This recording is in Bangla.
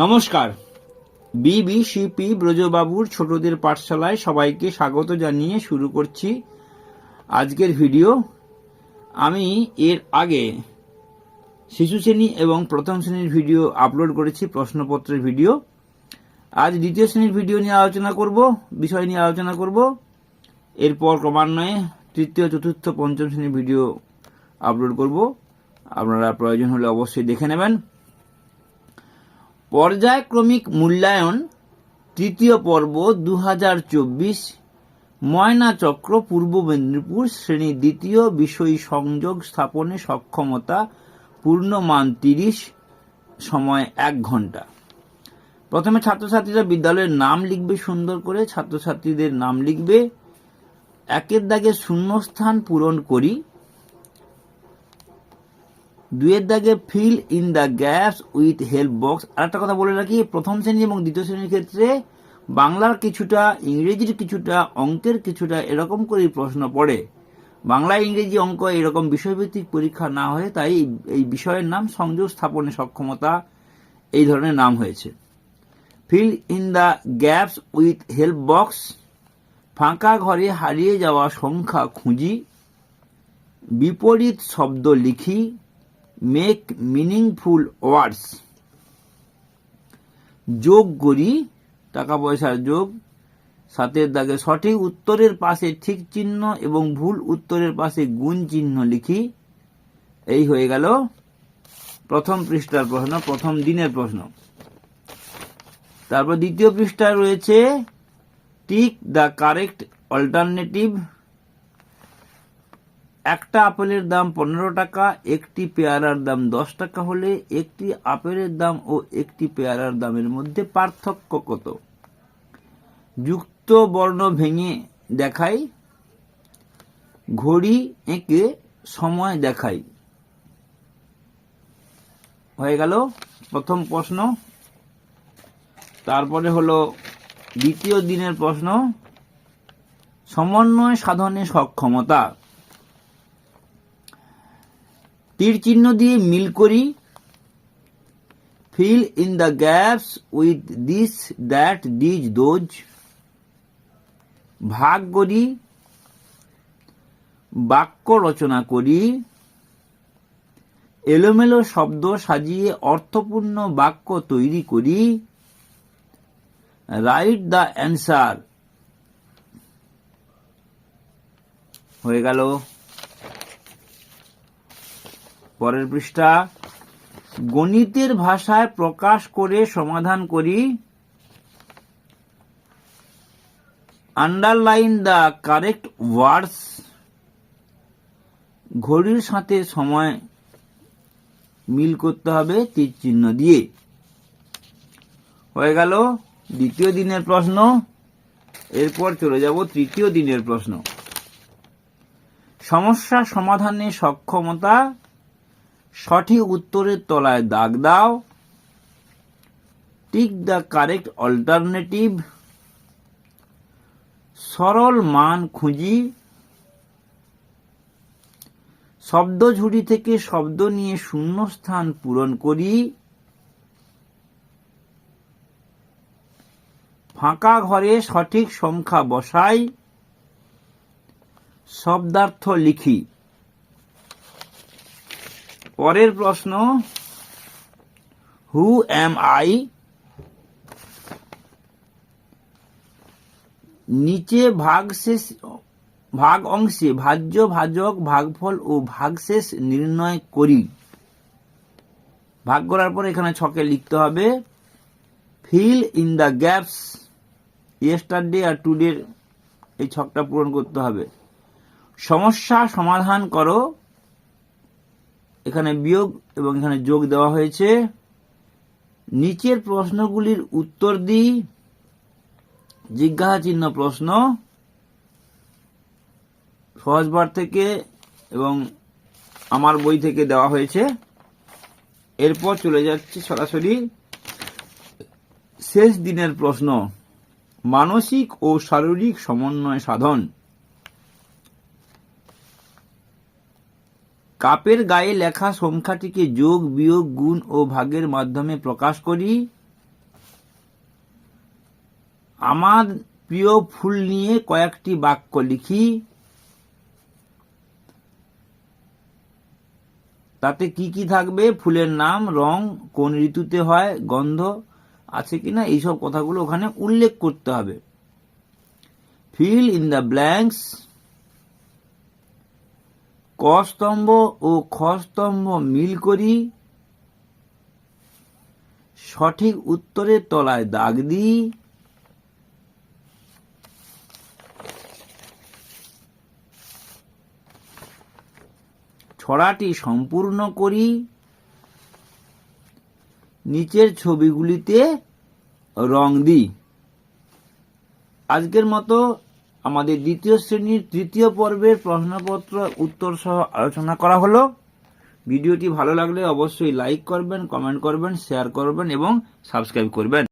নমস্কার, বিবিসিপি ব্রজবাবুর ছোটদের পাঠশালায় সবাইকে স্বাগত জানিয়ে শুরু করছি আজকের ভিডিও। আমি এর আগে শিশু শ্রেণী এবং প্রথম শ্রেণীর ভিডিও আপলোড করেছি, প্রশ্নপত্রের ভিডিও। আজ দ্বিতীয় শ্রেণীর ভিডিও নিয়ে আলোচনা করব, বিষয় নিয়ে আলোচনা করব। এরপর ক্রমান্বয়ে তৃতীয়, চতুর্থ, পঞ্চম শ্রেণীর ভিডিও আপলোড করব। আপনারা প্রয়োজন হলে অবশ্যই দেখে নেবেন। পর্যায়ক্রমিক মূল্যায়ন তৃতীয় পর্ব 2024 ময়না চক্র পূর্ব মেদিনীপুর শ্রেণী দ্বিতীয়, বিষয় সংযোগ স্থাপনে সক্ষমতা, পূর্ণমান 30, সময় 1 ঘন্টা। প্রথমে ছাত্রছাত্রীরা বিদ্যালয়ের নাম লিখবে, সুন্দর করে ছাত্রছাত্রীদের নাম লিখবে। একের দাগে শূন্যস্থান পূরণ করি। 2 দাগে feel in the gaps with help box. আরেকটা কথা বলে রাখি, প্রথম শ্রেণী এবং দ্বিতীয় শ্রেণীর ক্ষেত্রে বাংলার কিছুটা, ইংরেজির কিছুটা, অঙ্কের কিছুটা এরকম করেই প্রশ্ন পড়ে। বাংলা, ইংরেজি, অঙ্ক এরকম বিষয়ভিত্তিক পরীক্ষা না হয়ে তাই এই বিষয়ের নাম সংযোগ স্থাপনে সক্ষমতা এই ধরনের নাম হয়েছে। Feel in the gaps with help box. ফাঁকা ঘরে হারিয়ে যাওয়া সংখ্যা খুঁজি। বিপরীত শব্দ লিখি। মেক মিনিংফুল ওয়ার্ডস। যোগ করি, টাকা পয়সার যোগ। 7 দাগে সঠিক উত্তরের পাশে ঠিক চিহ্ন এবং ভুল উত্তরের পাশে গুণ চিহ্ন লিখি। এই হয়ে গেল প্রথম পৃষ্ঠার প্রশ্ন, প্রথম দিনের প্রশ্ন। তারপর দ্বিতীয় পৃষ্ঠায় রয়েছে টিক দ্য কারেক্ট অল্টারনেটিভ। একটা আপেলের দাম 15 টাকা, একটি পেয়ারার দাম 10 টাকা হলে একটি আপেলের দাম ও একটি পেয়ারার দামের মধ্যে পার্থক্য কত? যুক্ত বর্ণ ভেঙে দেখাই। ঘড়ি এঁকে সময় দেখাই। হয়ে গেল প্রথম প্রশ্ন। তারপরে হলো দ্বিতীয় দিনের প্রশ্ন, সমন্বয় সাধনে সক্ষমতা। তীর চিহ্ন দিয়ে মিল করি। Feel in the gaps with this, that, these, those. ভাগ করি। বাক্য রচনা করি। এলোমেলো শব্দ সাজিয়ে অর্থপূর্ণ বাক্য তৈরি করি। Write the answer. হয়ে গেল। পরের পৃষ্ঠা, গণিতের ভাষায় প্রকাশ করে সমাধান করি। Underline the correct words. ঘড়ির সাথে সময় মিল করতে হবে তীর চিহ্ন দিয়ে। হয়ে গেল দ্বিতীয় দিনের প্রশ্ন। এরপর চলে যাব তৃতীয় দিনের প্রশ্ন। সমস্যা সমাধানে সক্ষমতা। সঠিক উত্তরের তলায় দাগ দাও। Tick the correct alternative. সরল মান খুঁজি। শব্দ ঝুড়ি থেকে শব্দ নিয়ে শূন্যস্থান পূরণ করি। ফাঁকা ঘরে সঠিক সংখ্যা বসাই। শব্দার্থ লিখি। পরের প্রশ্ন, হু অ্যাম আই। নিচে ভাগ অংশে ভাজ্য, ভাজক, ভাগফল ও ভাগশেষ নির্ণয় করি। ভাগ করার পর এখানে ছকে লিখতে হবে fill in the gaps. Yesterday আর টুডে এই ছকটা পূরণ করতে হবে। সমস্যা সমাধান করো। এখানে বিয়োগ এবং এখানে যোগ দেওয়া হয়েছে। নিচের প্রশ্নগুলির উত্তর দিই। জিজ্ঞাসা চিহ্ন প্রশ্ন, সহজপাঠ থেকে এবং আমার বই থেকে দেওয়া হয়েছে। এরপর চলে যাচ্ছে সরাসরি শেষ দিনের প্রশ্ন, মানসিক ও শারীরিক সমন্বয় সাধন। কাপের গায়ে লেখা সংখ্যাটিকে যোগ, বিয়োগ, গুণ ও ভাগের মাধ্যমে প্রকাশ করি। আমার প্রিয় ফুল নিয়ে কয়েকটি বাক্য লিখি। তাতে কি কি থাকবে? ফুলের নাম, রং, কোন ঋতুতে হয়, গন্ধ আছে কিনা, এইসব কথাগুলো ওখানে উল্লেখ করতে হবে। Fill in the blanks. ক স্তম্ভ ও খ স্তম্ভ মিল করি। সঠিক উত্তরের তলায় দাগ দিই। ছড়াটি সম্পূর্ণ করি। নিচের ছবিগুলিতে রং দিই। আজকের মতো আমাদের দ্বিতীয় শ্রেণীর তৃতীয় পর্বের প্রশ্নপত্র উত্তর সহ আলোচনা করা হলো। ভিডিওটি ভালো লাগলে অবশ্যই লাইক করবেন, কমেন্ট করবেন, শেয়ার করবেন এবং সাবস্ক্রাইব করবেন।